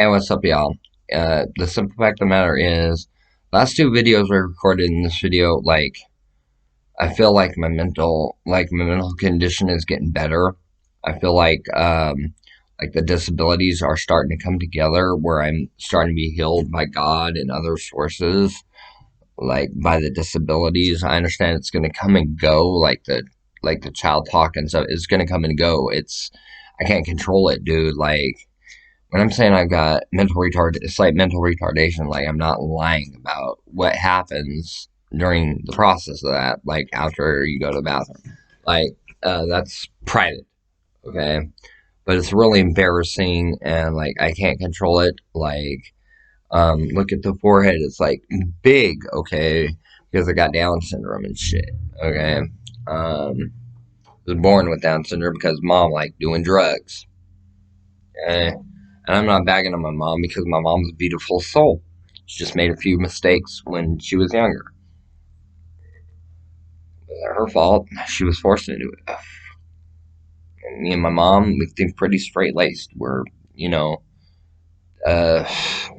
Hey, what's up, y'all? The simple fact of the matter is, last two videos I recorded in this video, I feel like my mental condition is getting better. I feel like the disabilities are starting to come together, where I'm starting to be healed by God and other sources, like by the disabilities. I understand it's going to come and go, like the child talk and stuff is going to come and go. I can't control it, dude. Like, when I'm saying I've got it's like mental retardation. Like, I'm not lying about what happens during the process of that. Like, after you go to the bathroom, like, that's private, okay? But it's really embarrassing, and like, I can't control it. Like, look at the forehead; it's like big, okay, because I got Down syndrome and shit, okay. Was born with Down syndrome because mom liked doing drugs, okay. And I'm not bagging on my mom because my mom's a beautiful soul. She just made a few mistakes when she was younger. It wasn't her fault. She was forced into it. And me and my mom, we think pretty straight laced. We're, you know, uh, I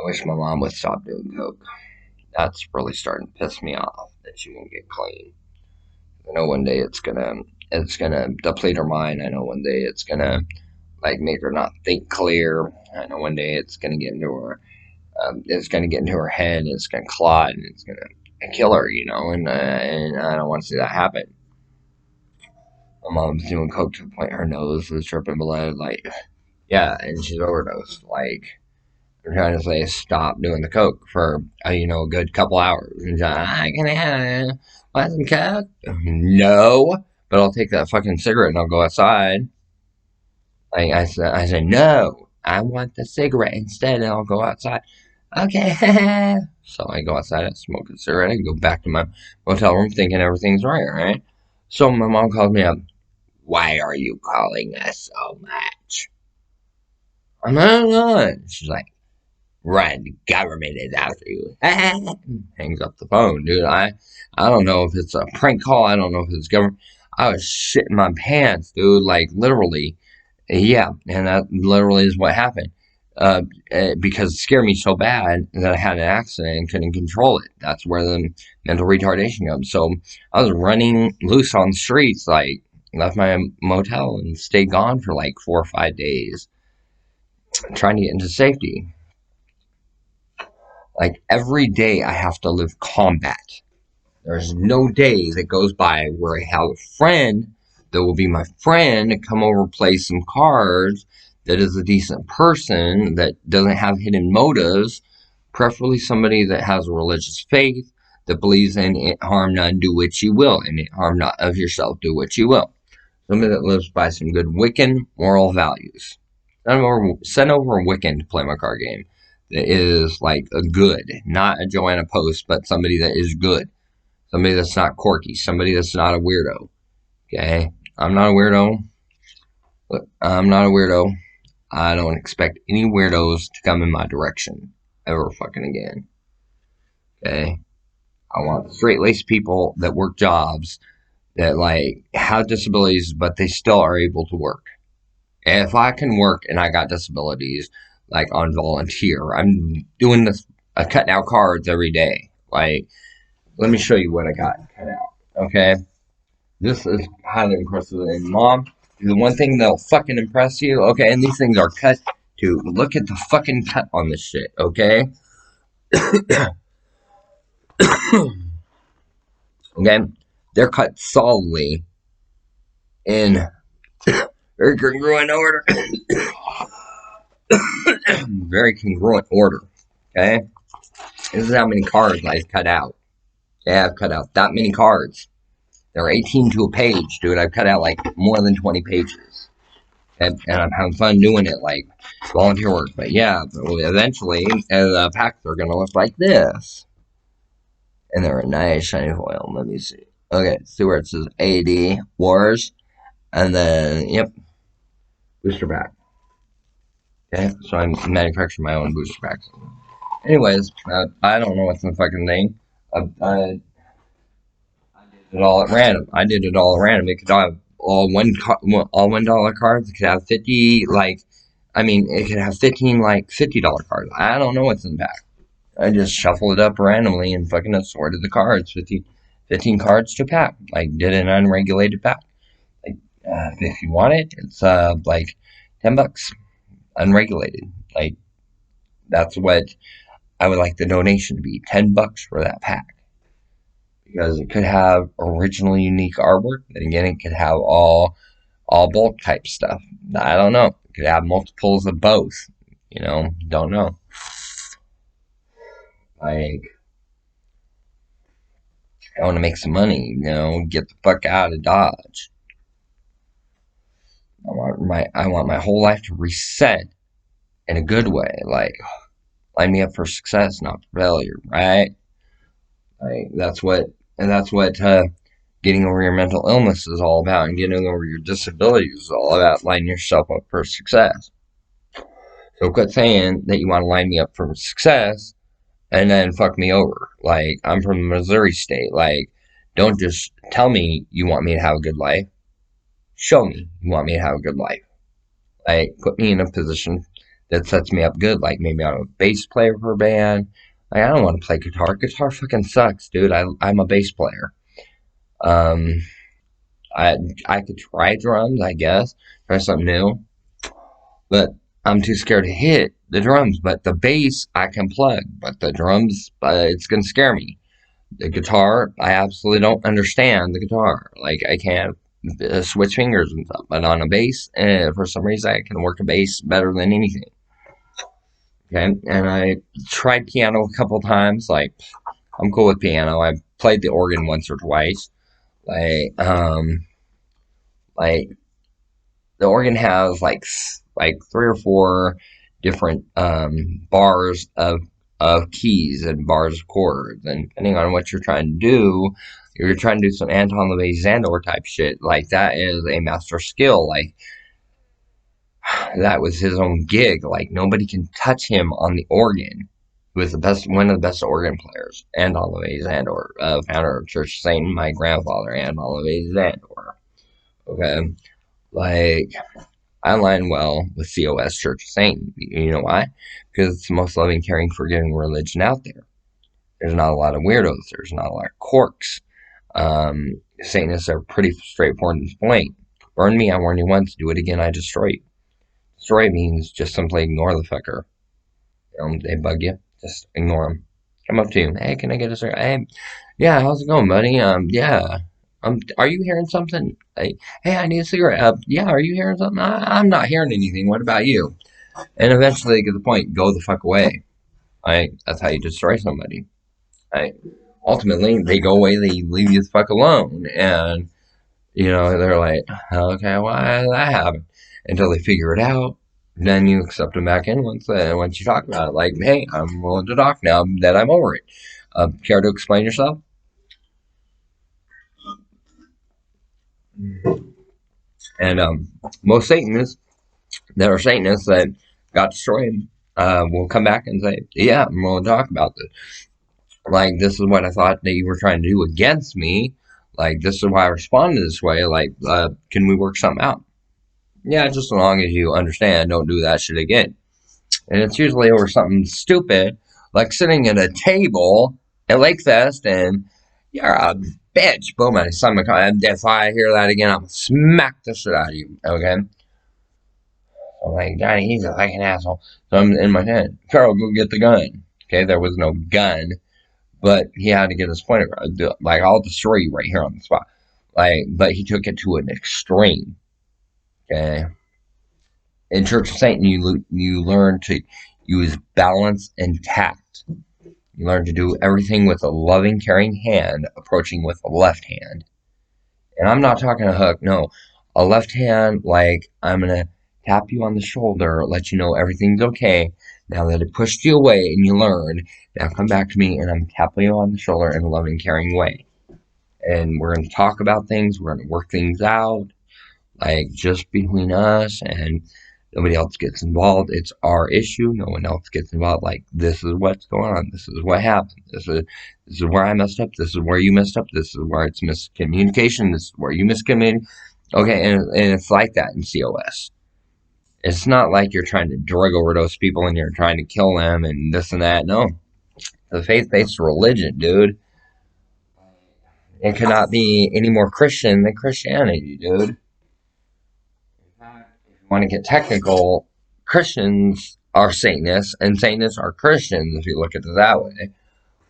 wish my mom would stop doing coke. That's really starting to piss me off that she won't get clean. I know one day it's gonna deplete her mind. I know one day it's gonna like make her not think clear. I know one day it's going to get into her head, and it's going to clot, and it's going to kill her, and I don't want to see that happen. My mom's doing coke to the point her nose was dripping blood, like, yeah, and she's overdosed. Like, I'm trying to say stop doing the coke for, a good couple hours. And she's like, I can want some coke? No, but I'll take that fucking cigarette and I'll go outside. Like, I said, no, I want the cigarette instead, and I'll go outside. Okay. So I go outside, I smoke a cigarette, and go back to my motel room thinking everything's right? So my mom calls me up. Why are you calling us so much? I'm not. She's like, Ryan, the government is after you. Hangs up the phone, dude. I don't know if it's a prank call. I don't know if it's government. I was shitting my pants, dude. Like, literally. Yeah, and that literally is what happened. Because it scared me so bad that I had an accident and couldn't control it. That's where the mental retardation comes. So I was running loose on the streets, like, left my motel and stayed gone for like 4 or 5 days, trying to get into safety. Like, every day I have to live combat. There's no day that goes by where I have a friend that will be my friend and come over, play some cards, that is a decent person, that doesn't have hidden motives, preferably somebody that has a religious faith, that believes in it harm none, do what you will, and it harm not of yourself, do what you will. Somebody that lives by some good Wiccan moral values. Send over a Wiccan to play my card game that is like a good, not a Joanna Post, but somebody that is good. Somebody that's not quirky. Somebody that's not a weirdo. Okay? I'm not a weirdo. I'm not a weirdo. I don't expect any weirdos to come in my direction ever fucking again. Okay? I want straight-laced people that work jobs that, like, have disabilities, but they still are able to work. And if I can work and I got disabilities, like, on volunteer, I'm doing this, cutting out cards every day. Like, let me show you what I got cut out. Okay? This is highly impressive. And mom, the one thing that'll fucking impress you, okay? And these things are cut to look at the fucking cut on this shit, okay? Okay? They're cut solidly in very congruent order. Very congruent order. Okay? This is how many cards I've cut out. Yeah, I've cut out that many cards. There are 18 to a page, dude. I've cut out like more than 20 pages. And I'm having fun doing it, like volunteer work. But yeah, eventually, the packs are going to look like this. And they're a nice shiny foil. Let me see. Okay, see where it says AD Wars. And then, yep, booster pack. Okay, so I'm manufacturing my own booster packs. Anyways, I don't know what's in the fucking thing. I did it all at random. It could have all $1 cards. It could have 50 it could have 15 $50 cards. I don't know what's in the back. I just shuffled it up randomly and fucking assorted the cards. 15 cards to pack. Did an unregulated pack. If you want it, it's $10. Unregulated. That's what I would like the donation to be. $10 for that pack. Because it could have original unique artwork. Then again, it could have all bulk type stuff. I don't know. It could have multiples of both. Don't know. I want to make some money, get the fuck out of Dodge. I want my whole life to reset in a good way. Line me up for success, not for failure, right? That's what getting over your mental illness is all about, and getting over your disabilities is all about lining yourself up for success. So quit saying that you want to line me up for success and then fuck me over. I'm from the Missouri state. Don't just tell me you want me to have a good life. Show me you want me to have a good life. Put me in a position that sets me up good. Maybe I'm a bass player for a band. I don't want to play guitar. Guitar fucking sucks, dude. I'm a bass player. I could try drums, I guess. Try something new. But I'm too scared to hit the drums. But the bass, I can plug. But the drums, it's going to scare me. The guitar, I absolutely don't understand the guitar. I can't switch fingers and stuff. But on a bass, for some reason, I can work a bass better than anything. Okay, and I tried piano a couple times. I'm cool with piano. I played the organ once or twice. The organ has three or four different bars of keys and bars of chords, and depending on what you're trying to do, you're trying to do some Anton LaVey Zandor type shit. That is a master skill. That was his own gig. Nobody can touch him on the organ. He was one of the best organ players. Anton LaVey Zandor, founder of Church of Satan, my grandfather, Anton LaVey Zandor. Okay, I align well with COS, Church of Satan. You know why? Because it's the most loving, caring, forgiving religion out there. There's not a lot of weirdos. There's not a lot of quirks. Satanists are pretty straightforward and point. Burn me, I warn you once. Do it again, I destroy you. Destroy means just simply ignore the fucker. They bug you. Just ignore them. Come up to him. Hey, can I get a cigarette? Hey, yeah, how's it going, buddy? Yeah. Are you hearing something? Hey, I need a cigarette. Yeah, are you hearing something? I'm not hearing anything. What about you? And eventually they get the point. Go the fuck away. That's how you destroy somebody. Ultimately, they go away. They leave you the fuck alone. And, they're like, okay, why did that happen? Until they figure it out. Then you accept them back in once you talk about it. Hey, I'm willing to talk now that I'm over it. Care to explain yourself? And most Satanists that are Satanists that got destroyed will come back and say, yeah, I'm willing to talk about this. This is what I thought that you were trying to do against me. This is why I responded this way. Can we work something out? Yeah, just as long as you understand, don't do that shit again. And it's usually over something stupid, like sitting at a table at Lakefest and you're a bitch. Boom, my stomach. If I hear that again, I'm gonna smack the shit out of you. Okay? I'm Johnny, he's a fucking asshole. So I'm in my head. Carol, go get the gun. Okay, there was no gun, but he had to get his point across. I'll destroy you right here on the spot. But he took it to an extreme. Okay. In Church of Satan, you learn to use balance and tact. You learn to do everything with a loving, caring hand, approaching with a left hand. And I'm not talking a hook, no. A left hand, I'm going to tap you on the shoulder, let you know everything's okay. Now that it pushed you away and you learned, now come back to me and I'm tapping you on the shoulder in a loving, caring way. And we're going to talk about things. We're going to work things out. Just between us, and nobody else gets involved. It's our issue. No one else gets involved. This is what's going on. This is what happened. This is where I messed up. This is where you messed up. This is where it's miscommunication. This is where you miscommunicated. Okay, and it's like that in COS. It's not like you're trying to drug overdose people and you're trying to kill them and this and that. No, the faith-based religion, dude. It cannot be any more Christian than Christianity, dude. In fact, if you want to get technical, Christians are Satanists and Satanists are Christians if you look at it that way.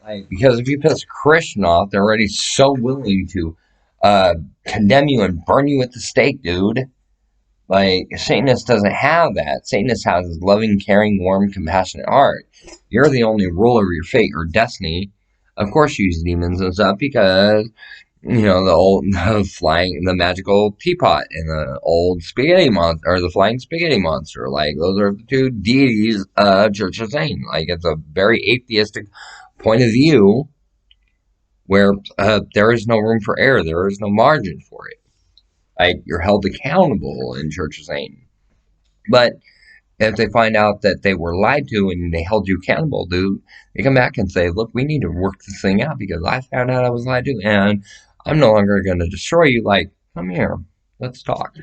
Like, because if you piss a Christian off, they're already so willing to uh, condemn you and burn you at the stake, dude. Like, Satanist doesn't have that. Satanist has his loving, caring, warm, compassionate heart. You're the only ruler of your fate or destiny. Of course, you use demons and stuff because, the magical teapot and the old spaghetti monster, or the flying spaghetti monster. Like, those are the two deities Church is saying. Like, it's a very atheistic point of view where there is no room for error. There is no margin for it. Like, you're held accountable in Church of Satan. But if they find out that they were lied to and they held you accountable, dude, they come back and say, look, we need to work this thing out because I found out I was lied to and I'm no longer going to destroy you. Like, come here, let's talk.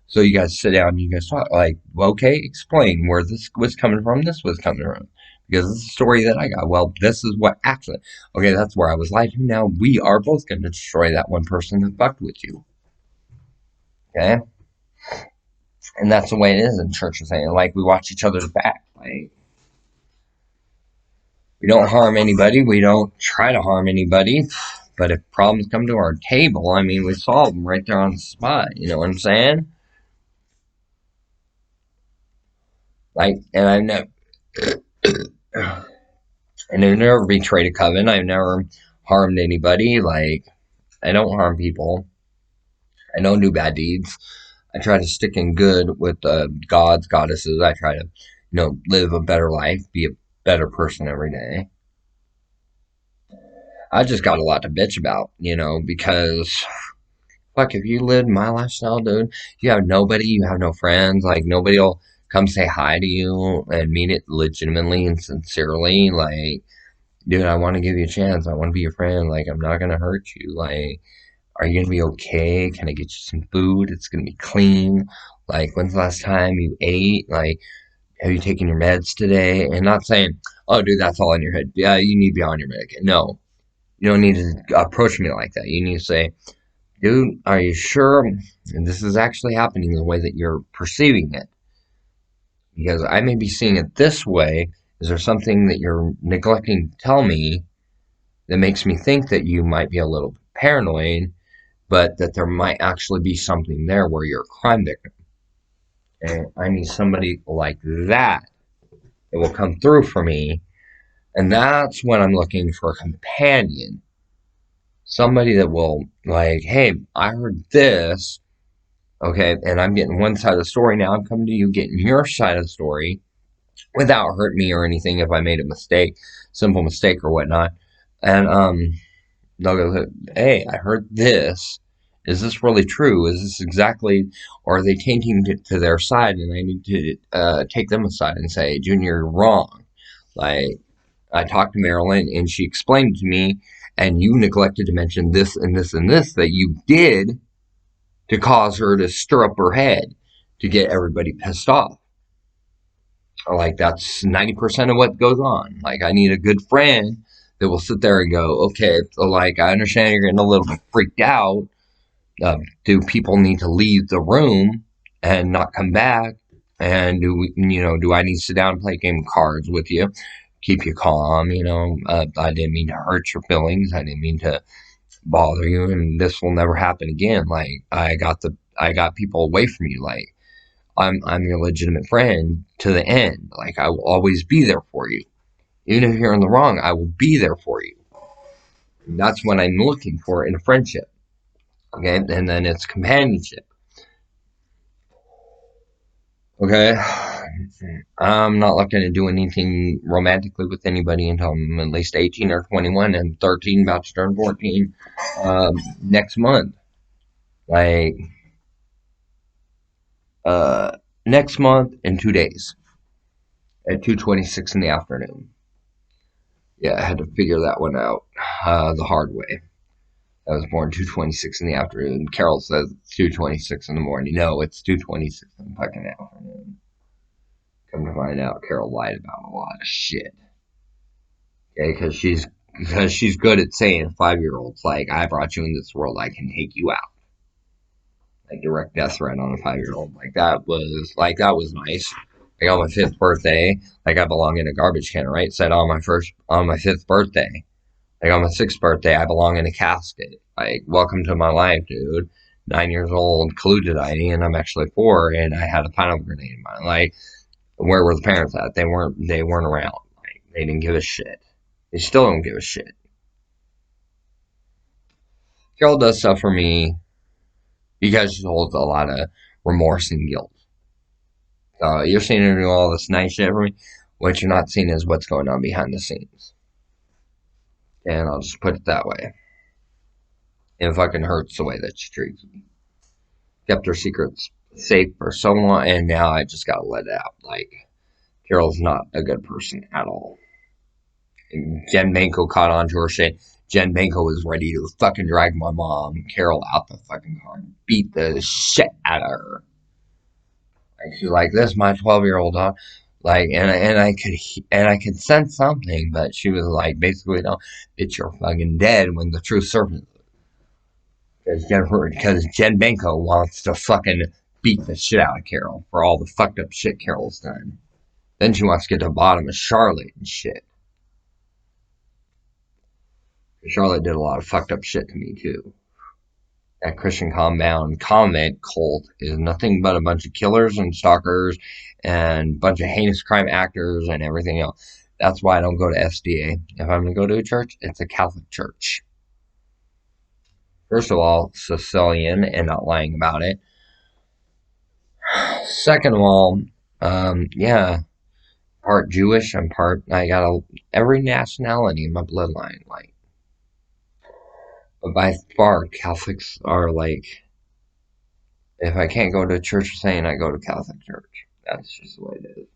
So you guys sit down and you guys talk. Like, well, okay, explain where this was coming from, this was coming from. Because this is the story that I got. Well, this is what actually, okay, that's where I was lied to. Now we are both going to destroy that one person that fucked with you. Okay? And that's the way it is in Church of Satan. Like, we watch each other's back. Like, we don't harm anybody. We don't try to harm anybody. But if problems come to our table, I mean, we solve them right there on the spot. You know what I'm saying? Like, and I've never betrayed a covenant. I've never harmed anybody. Like, I don't harm people. I don't do bad deeds. I try to stick in good with gods, goddesses. I try to, live a better life, be a better person every day. I just got a lot to bitch about, because fuck, if you lived my lifestyle, dude, you have nobody, you have no friends, like nobody will come say hi to you and mean it legitimately and sincerely. Like, dude, I want to give you a chance. I want to be your friend. Like, I'm not gonna hurt you. Like, are you gonna be okay? Can I get you some food? It's gonna be clean. Like, when's the last time you ate? Like, have you taken your meds today? And not saying, oh, dude, that's all in your head. Yeah, you need to be on your medication. No, you don't need to approach me like that. You need to say, dude, are you sure this is actually happening the way that you're perceiving it? Because I may be seeing it this way. Is there something that you're neglecting to tell me that makes me think that you might be a little paranoid, but that there might actually be something there where you're a crime victim? And I need somebody like that that will come through for me. And that's when I'm looking for a companion. Somebody that will, like, hey, I heard this. Okay, and I'm getting one side of the story now. I'm coming to you getting your side of the story without hurting me or anything if I made a mistake, simple mistake or whatnot. And they'll go, hey, I heard this. Is this really true? Is this exactly, or are they tainting it to their side? And I need to take them aside and say, Junior, you're wrong. Like, I talked to Marilyn and she explained to me, and you neglected to mention this and this and this that you did to cause her to stir up her head to get everybody pissed off. Like, that's 90% of what goes on. Like, I need a good friend that will sit there and go, okay, so like, I understand you're getting a little bit freaked out. Do people need to leave the room and not come back? And do I need to sit down and play a game of cards with you? Keep you calm, I didn't mean to hurt your feelings. I didn't mean to bother you, and this will never happen again. Like, I got people away from you. Like, I'm your legitimate friend to the end. Like, I will always be there for you. Even if you're in the wrong, I will be there for you. And that's what I'm looking for in a friendship. Okay, and then it's companionship. Okay, I'm not looking to do anything romantically with anybody until I'm at least 18 or 21 and 13, about to turn 14 next month. Like, uh, next month in 2 days at 2:26 in the afternoon. Yeah, I had to figure that one out the hard way. I was born 2:26 in the afternoon. Carol says it's 2:26 in the morning. No, it's 2:26 in the fucking afternoon. Come to find out, Carol lied about a lot of shit. Okay, because she's good at saying to 5-year-olds, like, I brought you in this world, I can take you out. Like direct death threat on a 5-year-old. That was nice. Like on my 5th birthday, like I belong in a garbage can, right? Said on my 5th birthday. Like on my 6th birthday, I belong in a casket. Like, welcome to my life, dude. 9 years old, Kaludidite, and I'm actually 4, and I had a pineapple grenade in mine. Like, where were the parents at? They weren't around. Like, they didn't give a shit. They still don't give a shit. Carol does stuff for me because she holds a lot of remorse and guilt. So you're seeing her do all this nice shit for me. What you're not seeing is what's going on behind the scenes. And I'll just put it that way. It fucking hurts the way that she treats me. Kept her secrets safe for so long, and now I just gotta let it out. Like, Carol's not a good person at all. And Jen Banco caught on to her shit. Jen Banco was ready to fucking drag my mom, Carol, out the fucking car and beat the shit out of her. Like, she's like, this is my 12-year-old daughter. Like, and I could sense something, but she was like, basically, no, bitch, you're fucking dead when the truth surfaces. Because Jen Banco wants to fucking beat the shit out of Carol for all the fucked up shit Carol's done. Then she wants to get to the bottom of Charlotte and shit. Charlotte did a lot of fucked up shit to me too. That Christian convent cult is nothing but a bunch of killers and stalkers and a bunch of heinous crime actors and everything else. That's why I don't go to SDA. If I'm going to go to a church, it's a Catholic church. First of all, Sicilian and not lying about it. Second of all, yeah, part Jewish and I got every nationality in my bloodline. Like, but by far, Catholics are like, if I can't go to a church of Satan, I go to Catholic church. That's just the way it is.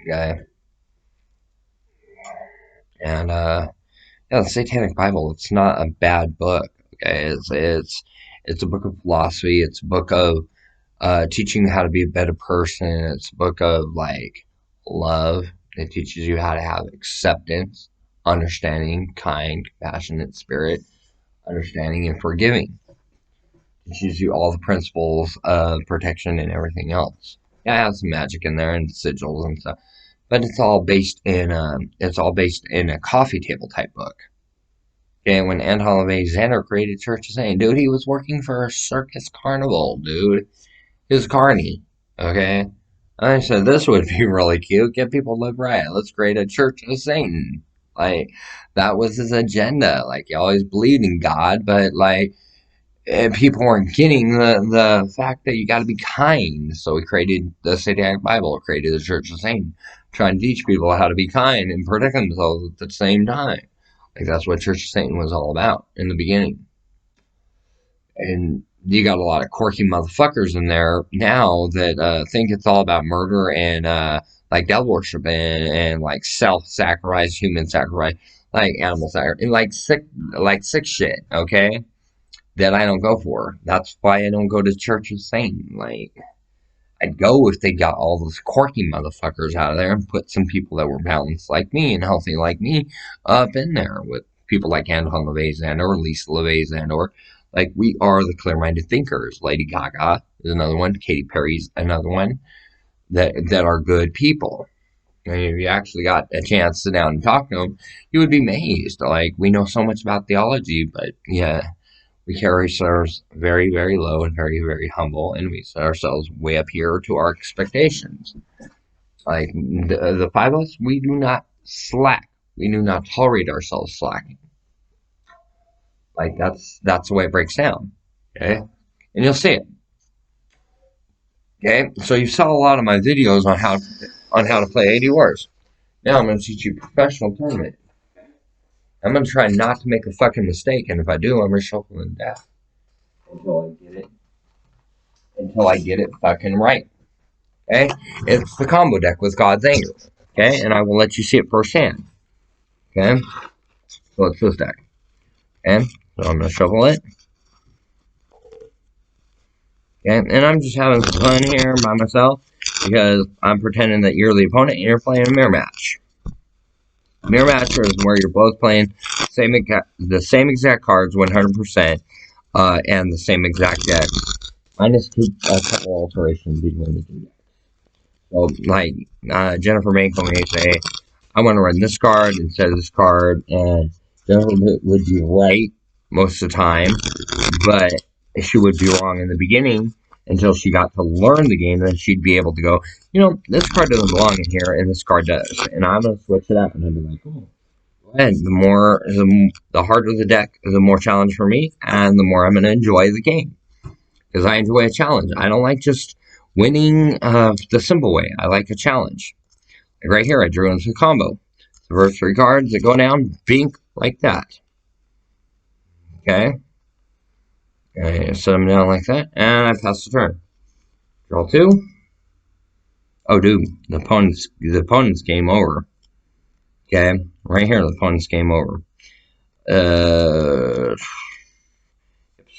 Okay. And yeah, the Satanic Bible, it's not a bad book. Okay, it's a book of philosophy. It's a book of teaching you how to be a better person. It's a book of like love. It teaches you how to have acceptance, understanding, kind, compassionate spirit, understanding, and forgiving. It teaches you all the principles of protection and everything else. Yeah, it has some magic in there and sigils and stuff, but it's all based in a coffee table type book. Okay, when Anton LaVey created Church of Satan, dude, he was working for a circus carnival, dude. His carny. Okay, I said this would be really cute. Get people to live right. Let's create a Church of Satan. Like, that was his agenda. Like, he always believed in God, but like, people weren't getting the fact that you got to be kind. So he created the Satanic Bible, created the Church of Satan, trying to teach people how to be kind and protect themselves at the same time. Like, that's what Church of Satan was all about in the beginning. And you got a lot of quirky motherfuckers in there now that think it's all about murder and like devil worship and like self-sacrifice, human sacrifice, like animal sacrifice, and like sick shit. Okay, that I don't go for. That's why I don't go to Church of Satan. Like, I'd go if they got all those quirky motherfuckers out of there and put some people that were balanced like me and healthy like me up in there with people like Anton LaVey or Lisa LaVey or like, we are the clear-minded thinkers. Lady Gaga is another one. Katy Perry's another one that are good people. And if you actually got a chance to sit down and talk to them, you would be amazed. Like, we know so much about theology, but yeah, we carry ourselves very, very low and very, very humble, and we set ourselves way up here to our expectations. Like, the five of us, we do not slack. We do not tolerate ourselves slacking. Like, that's the way it breaks down. Okay? And you'll see it. Okay? So you saw a lot of my videos on how to play 80 Wars. Now I'm going to teach you professional tournament. I'm going to try not to make a fucking mistake, and if I do, I'm reshuffling death. Until I get it fucking right. Okay? It's the combo deck with God's Angels. Okay? And I will let you see it firsthand. Okay? So it's this deck. Okay, so I'm going to shuffle it. Okay, and I'm just having some fun here by myself because I'm pretending that you're the opponent and you're playing a mirror match. Mirror match is where you're both playing the same exact cards 100%, and the same exact deck, minus a couple alterations between the two decks. So, like, Jennifer Mako may say, I want to run this card instead of this card, and Jennifer would be right most of the time, but she would be wrong in the beginning until she got to learn the game, and then she'd be able to go, this card doesn't belong in here, and this card does, and I'm going to switch it up, and I'd be like, oh. And the harder the deck, the more challenge for me, and the more I'm going to enjoy the game. Because I enjoy a challenge. I don't like just winning the simple way. I like a challenge. Like right here, I drew into a combo. The first 3 cards that go down, bink, like that. Okay? I set them down like that, and I pass the turn. Draw 2. Oh, dude, the opponent's game over. Okay? Right here, the opponent's game over. So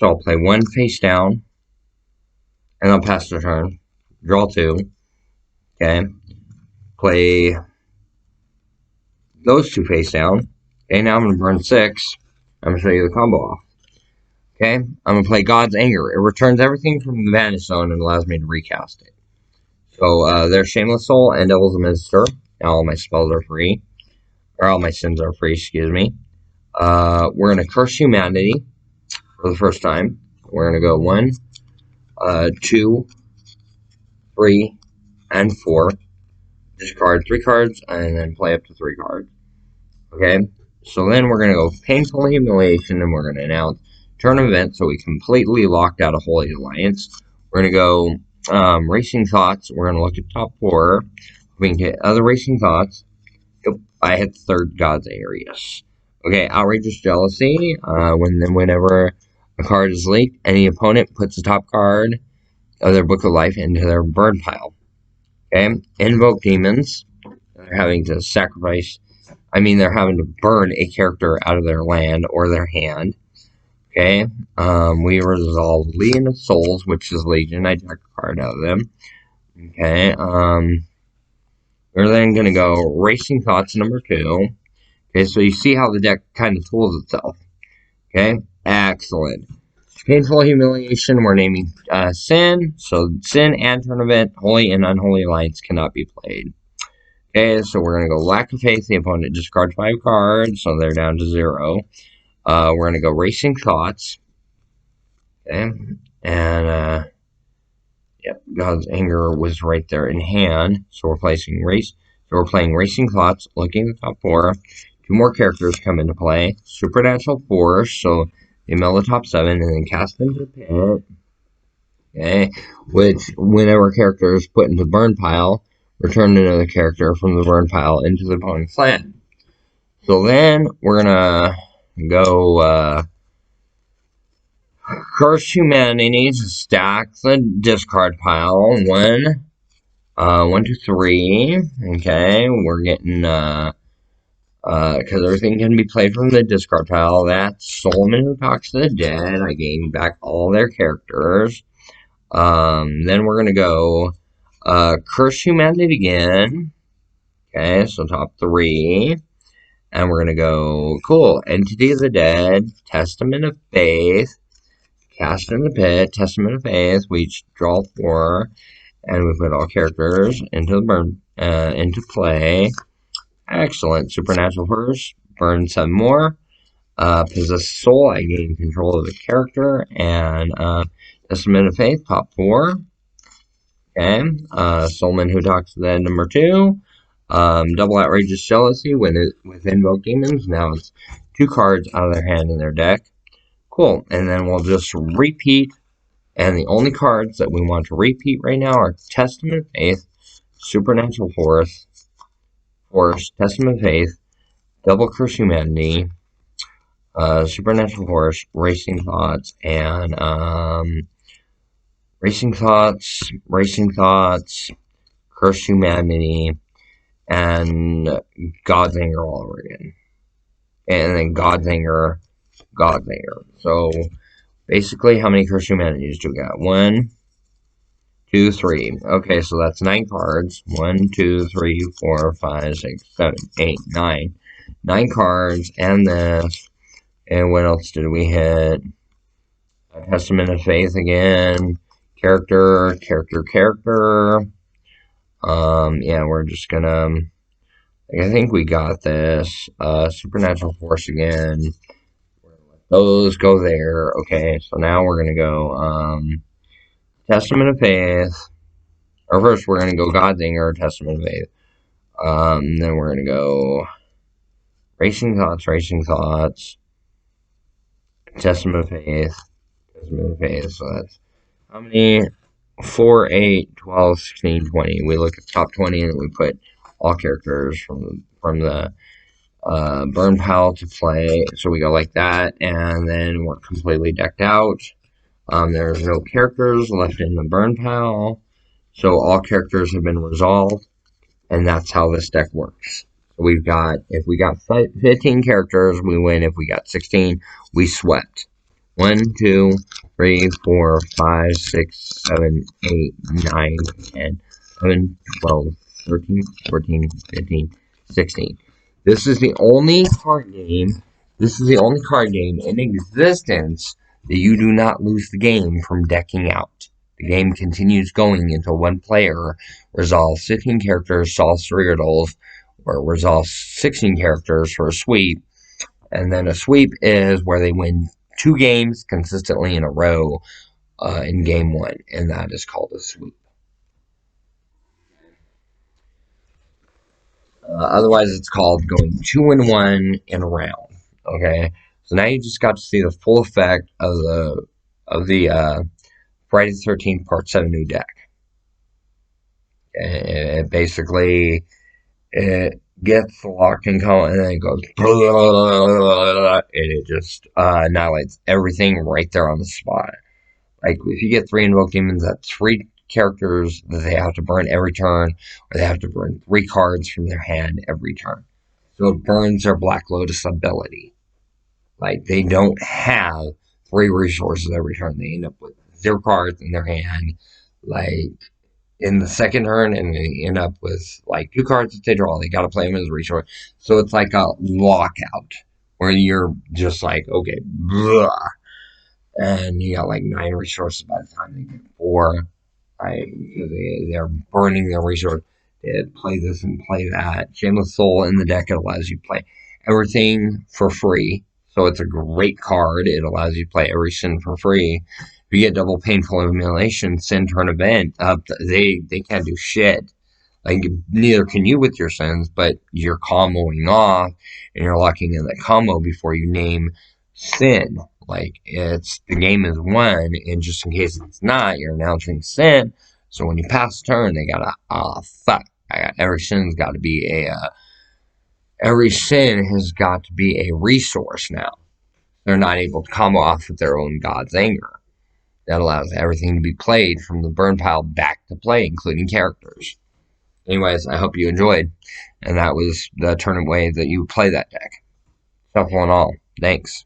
I'll play 1 face down, and I'll pass the turn. Draw 2. Okay. Play those 2 face down. Okay, now I'm going to burn 6. I'm going to show you the combo off. Okay, I'm going to play God's Anger. It returns everything from the Vanish Zone and allows me to recast it. So there's Shameless Soul and Devil's Minister. Now all my spells are free. Or all my sins are free, excuse me. We're going to curse humanity for the first time. We're going to go 1, 2, 3, and 4. Discard 3 cards, and then play up to 3 cards. Okay? So then we're going to go Painful Humiliation, and we're going to announce Turn Event, so we completely locked out a Holy Alliance. We're going to go Racing Thoughts. We're going to look at top 4. We can get other Racing Thoughts. Yep, I hit the 3rd God's Anger, yes. Okay, Outrageous Jealousy. Whenever a card is leaked, any opponent puts the top card of their Book of Life into their burn pile. Okay, Invoke Demons. They're having to they're having to burn a character out of their land or their hand. Okay, we resolve Legion of Souls, which is Legion. I took a card out of them. Okay, we're then going to go Racing Thoughts number 2. Okay, so you see how the deck kind of tools itself. Okay, excellent. Painful Humiliation, we're naming Sin. So Sin and Turn Event, Holy and Unholy Alliance cannot be played. Okay, so we're going to go Lack of Faith. The opponent discards 5 cards, so they're down to 0. We're going to go Racing Thoughts. Okay, and yep, God's Anger was right there in hand. So we're playing Racing Thoughts, looking at the top 4. 2 more characters come into play. Supernatural Force, so they mill the top 7 and then cast into the pit. Okay, which whenever a character is put into the burn pile, return another character from the burn pile into the opponent's land. So then we're gonna go Curse Humanity to stack the discard pile. 1, 1, 2, 3. Okay, we're getting because everything can be played from the discard pile. That's Solomon Who Talks to the Dead. I gained back all their characters. Then we're gonna go Curse Humanity again. Okay, so top 3. And we're gonna go Entity of the Dead, Testament of Faith, Cast in the Pit, Testament of Faith. We each draw 4, and we put all characters into play. Excellent. Supernatural Force, burn 7 more. Possess Soul, I gain control of the character. And Testament of Faith, top 4. Okay. Soulman Who Talks to the Dead, number 2. Double Outrageous Jealousy with Invoke Demons. Now it's 2 cards out of their hand in their deck. Cool. And then we'll just repeat. And the only cards that we want to repeat right now are Testament of Faith, Supernatural Force, Testament of Faith, Double Curse Humanity, Supernatural Force, Racing Thoughts, and Racing Thoughts, Curse Humanity, and God's Anger all over again. And then God's Anger God's Anger. So basically, how many Curse Humanities do we got? 1, 2, 3. Okay, so that's 9 cards. 1, 2, 3, 4, 5, 6, 7, 8, 9. 9 cards, and this. And what else did we hit? Testament of Faith again. Character. Yeah, we're just gonna. I think we got this. Supernatural Force again. Those go there. Okay, so now we're gonna go Testament of Faith. Or first, we're gonna go God's Anger, Testament of Faith. Then we're gonna go Racing Thoughts, Testament of Faith. So that's how many? 4, 8, 12, 16, 20. We look at the top 20 and we put all characters from the burn pile to play. So we go like that, and then we're completely decked out. There's no characters left in the burn pile, so all characters have been resolved, and that's how this deck works. So if we got 15 characters, we win. If we got 16, we swept. 1, 2, 3, 4, 5, 6, 7, 8, 9, 10, 11, 12, 13, 14, 15, 16. This is the only card game. This is the only card game in existence that you do not lose the game from decking out. The game continues going until one player resolves 15 characters, solves 3 riddles, or resolves 16 characters for a sweep. And then a sweep is where they win 2 games consistently in a row in game 1, and that is called a sweep. Otherwise, it's called going 2-1 in a round. Okay, so now you just got to see the full effect of the Friday the 13th Part 7 new deck. It basically it gets locked in color and then it goes and it just annihilates everything right there on the spot. Like if you get 3 Invoke Demons, that's 3 characters that they have to burn every turn, or they have to burn 3 cards from their hand every turn. So it burns their Black Lotus ability. Like they don't have 3 resources every turn. They end up with 0 cards in their hand, like in the second turn, and they end up with like 2 cards that they draw. They got to play them as a resource. So it's like a lockout where you're just like, okay, blah. And you got like 9 resources by the time they get 4. Right? They're burning their resource. They play this and play that. Shameless Soul in the deck, it allows you to play everything for free. So it's a great card. It allows you to play every sin for free. If you get double Painful Humiliation, sin turn event, they can't do shit. Like, neither can you with your sins, but you're comboing off, and you're locking in that combo before you name sin. Like, the game is won, and just in case it's not, you're announcing sin. So when you pass the turn, they gotta, fuck. Every sin has got to be a resource now. They're not able to combo off with their own God's Anger. That allows everything to be played from the burn pile back to play, including characters. Anyways, I hope you enjoyed, and that was the tournament way that you play that deck. Stuff and all. Thanks.